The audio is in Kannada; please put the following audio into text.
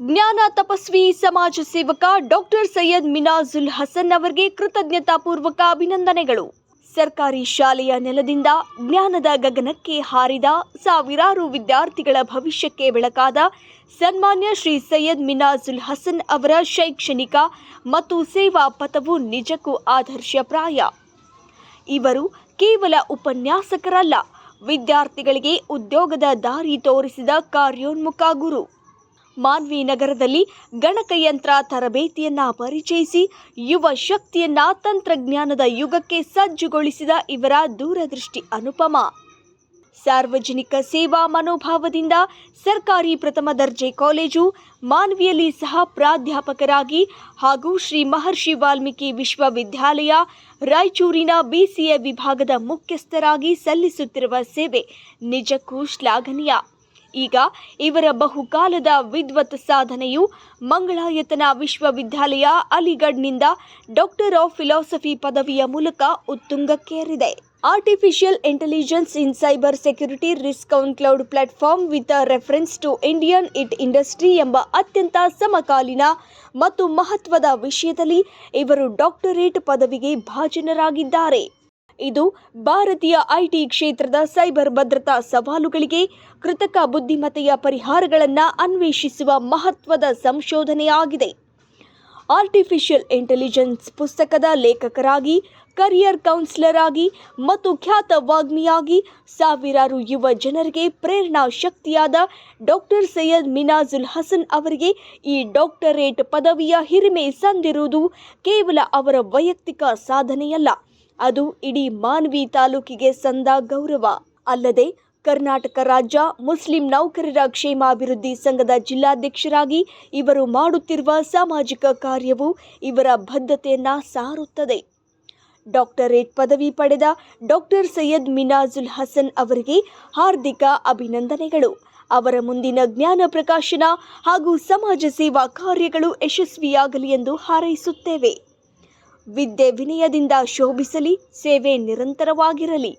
ಜ್ಞಾನ ತಪಸ್ವಿ ಸಮಾಜ ಸೇವಕ ಡಾಕ್ಟರ್ ಸೈಯದ್ ಮಿನಾಜುಲ್ ಹಸನ್ ಅವರಿಗೆ ಕೃತಜ್ಞತಾಪೂರ್ವಕ ಅಭಿನಂದನೆಗಳು. ಸರ್ಕಾರಿ ಶಾಲೆಯ ನೆಲದಿಂದ ಜ್ಞಾನದ ಗಗನಕ್ಕೆ ಹಾರಿದ ಸಾವಿರಾರು ವಿದ್ಯಾರ್ಥಿಗಳ ಭವಿಷ್ಯಕ್ಕೆ ಬೆಳಕಾದ ಸನ್ಮಾನ್ಯ ಶ್ರೀ ಸೈಯದ್ ಮಿನಾಜುಲ್ ಹಸನ್ ಅವರ ಶೈಕ್ಷಣಿಕ ಮತ್ತು ಸೇವಾ ಪಥವು ನಿಜಕ್ಕೂ ಆದರ್ಶಪ್ರಾಯ. ಇವರು ಕೇವಲ ಉಪನ್ಯಾಸಕರಲ್ಲ, ವಿದ್ಯಾರ್ಥಿಗಳಿಗೆ ಉದ್ಯೋಗದ ದಾರಿ ತೋರಿಸಿದ ಕಾರ್ಯೋನ್ಮುಖ ಗುರು. ಮಾನ್ವಿ ನಗರದಲ್ಲಿ ಗಣಕಯಂತ್ರ ತರಬೇತಿಯನ್ನ ಪರಿಚಯಿಸಿ ಯುವ ಶಕ್ತಿಯನ್ನ ತಂತ್ರಜ್ಞಾನದ ಯುಗಕ್ಕೆ ಸಜ್ಜುಗೊಳಿಸಿದ ಇವರ ದೂರದೃಷ್ಟಿ ಅನುಪಮ. ಸಾರ್ವಜನಿಕ ಸೇವಾ ಮನೋಭಾವದಿಂದ ಸರ್ಕಾರಿ ಪ್ರಥಮ ದರ್ಜೆ ಕಾಲೇಜು ಮಾನ್ವಿಯಲ್ಲಿ ಸಹ ಪ್ರಾಧ್ಯಾಪಕರಾಗಿ ಹಾಗೂ ಶ್ರೀ ಮಹರ್ಷಿ ವಾಲ್ಮೀಕಿ ವಿಶ್ವವಿದ್ಯಾಲಯ ರಾಯಚೂರಿನ BCA ವಿಭಾಗದ ಮುಖ್ಯಸ್ಥರಾಗಿ ಸಲ್ಲಿಸುತ್ತಿರುವ ಸೇವೆ ನಿಜಕ್ಕೂ ಶ್ಲಾಘನೀಯ. ಈಗ ಇವರ ಬಹುಕಾಲದ ವಿದ್ವತ್ ಸಾಧನೆಯು ಮಂಗಳಾಯತನ ವಿಶ್ವವಿದ್ಯಾಲಯ ಅಲಿಗಢ್ನಿಂದ ಡಾಕ್ಟರ್ ಆಫ್ ಫಿಲಾಸಫಿ ಪದವಿಯ ಮೂಲಕ ಉತ್ತುಂಗಕ್ಕೇರಿದೆ. Artificial intelligence in cyber security risk on cloud platform with reference to Indian IT industry ಎಂಬ ಅತ್ಯಂತ ಸಮಕಾಲೀನ ಮತ್ತು ಮಹತ್ವದ ವಿಷಯದಲ್ಲಿ ಇವರು ಡಾಕ್ಟರೇಟ್ ಪದವಿಗೆ ಭಾಜನರಾಗಿದ್ದಾರೆ. ಇದು ಭಾರತೀಯ IT ಕ್ಷೇತ್ರದ ಸೈಬರ್ ಭದ್ರತಾ ಸವಾಲುಗಳಿಗೆ ಕೃತಕ ಬುದ್ಧಿಮತ್ತೆಯ ಪರಿಹಾರಗಳನ್ನು ಅನ್ವೇಷಿಸುವ ಮಹತ್ವದ ಸಂಶೋಧನೆಯಾಗಿದೆ. ಆರ್ಟಿಫಿಷಿಯಲ್ ಇಂಟೆಲಿಜೆನ್ಸ್ ಪುಸ್ತಕದ ಲೇಖಕರಾಗಿ, ಕರಿಯರ್ ಕೌನ್ಸಿಲರ್ ಆಗಿ ಮತ್ತು ಖ್ಯಾತ ವಾಗ್ಮಿಯಾಗಿ ಸಾವಿರಾರು ಯುವ ಜನರಿಗೆ ಪ್ರೇರಣಾ ಶಕ್ತಿಯಾದ ಡಾಕ್ಟರ್ ಸೈಯದ್ ಮಿನಾಜುಲ್ ಹಸನ್ ಅವರಿಗೆ ಈ ಡಾಕ್ಟರೇಟ್ ಪದವಿಯ ಹಿರಿಮೆ ಸಂದಿರುವುದು ಕೇವಲ ಅವರ ವೈಯಕ್ತಿಕ ಸಾಧನೆಯಲ್ಲ, ಅದು ಇಡೀ ಮಾನ್ವಿ ತಾಲೂಕಿಗೆ ಸಂದ ಗೌರವ. ಅಲ್ಲದೆ ಕರ್ನಾಟಕ ರಾಜ್ಯ ಮುಸ್ಲಿಂ ನೌಕರರ ಕ್ಷೇಮಾಭಿವೃದ್ಧಿ ಸಂಘದ ಜಿಲ್ಲಾಧ್ಯಕ್ಷರಾಗಿ ಇವರು ಮಾಡುತ್ತಿರುವ ಸಾಮಾಜಿಕ ಕಾರ್ಯವು ಇವರ ಬದ್ಧತೆಯನ್ನ ಸಾರುತ್ತದೆ. ಡಾಕ್ಟರೇಟ್ ಪದವಿ ಪಡೆದ ಡಾಕ್ಟರ್ ಸೈಯದ್ ಮಿನಾಜುಲ್ ಹಸನ್ ಅವರಿಗೆ ಹಾರ್ದಿಕ ಅಭಿನಂದನೆಗಳು. ಅವರ ಮುಂದಿನ ಜ್ಞಾನ ಪ್ರಕಾಶನ ಹಾಗೂ ಸಮಾಜ ಸೇವಾ ಕಾರ್ಯಗಳು ಯಶಸ್ವಿಯಾಗಲಿ ಎಂದು ಹಾರೈಸುತ್ತೇವೆ. ವಿದ್ಯೆ ವಿನಯದಿಂದ ಶೋಭಿಸಲಿ, ಸೇವೆ ನಿರಂತರವಾಗಿರಲಿ.